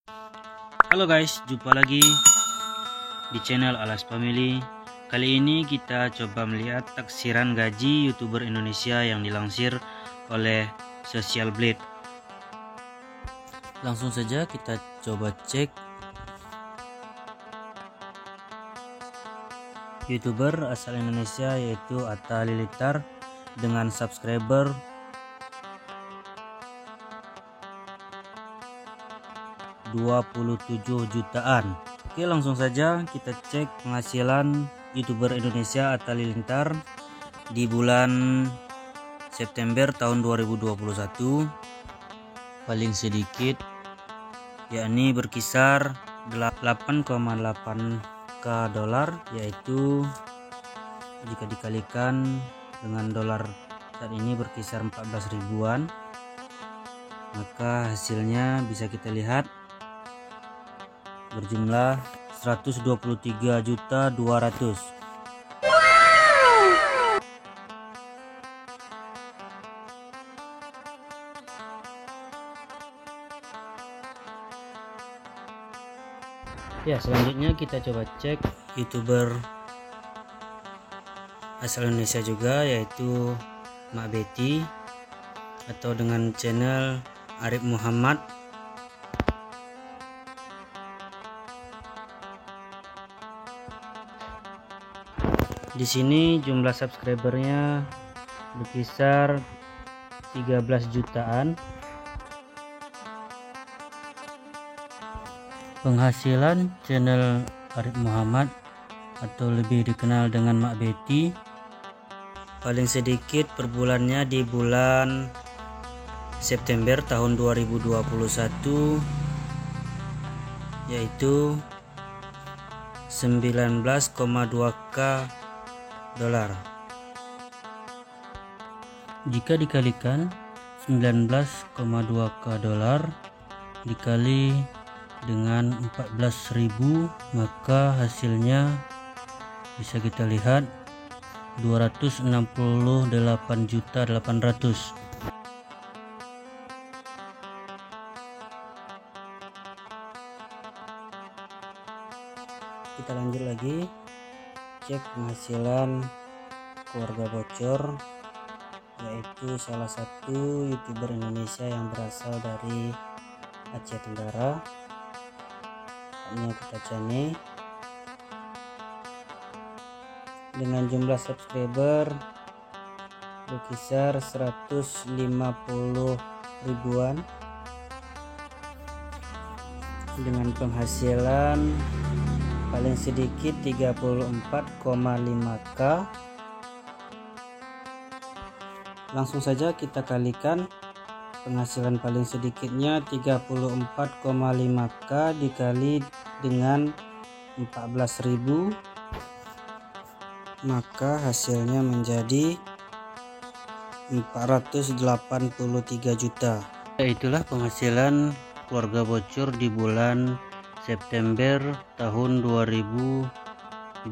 Halo guys, jumpa lagi di channel Alas Family. Kali ini kita coba melihat taksiran gaji YouTuber Indonesia yang dilansir oleh Social Blade. Langsung saja kita coba cek. YouTuber asal Indonesia yaitu Atta Halilintar dengan subscriber 27 jutaan. Oke, langsung saja kita cek penghasilan YouTuber Indonesia Atta Halilintar di bulan September tahun 2021. Paling sedikit yakni berkisar 8,8k dolar, yaitu jika dikalikan dengan dolar saat ini berkisar 14 ribuan, maka hasilnya bisa kita lihat berjumlah 123.200.000. Ya, selanjutnya kita coba cek YouTuber asal Indonesia juga, yaitu Mak Betty atau dengan channel Arif Muhammad. Di sini jumlah subscribernya berkisar 13 jutaan. Penghasilan channel Arif Muhammad atau lebih dikenal dengan Mak Betty paling sedikit per bulannya di bulan September tahun 2021 yaitu 19,2k dolar. Jika dikalikan 19,2k dolar dikali dengan 14.000, maka hasilnya bisa kita lihat 268.800.000. Kita lanjut lagi cek penghasilan keluarga bocor, yaitu salah satu YouTuber Indonesia yang berasal dari Aceh Tenggara, namanya Kitachane, dengan jumlah subscriber berkisar 150 ribuan dengan penghasilan paling sedikit 34,5k. Langsung saja kita kalikan penghasilan paling sedikitnya 34,5k dikali dengan 14.000, maka hasilnya menjadi 483 juta. Itulah penghasilan keluarga bocor di bulan September tahun 2021.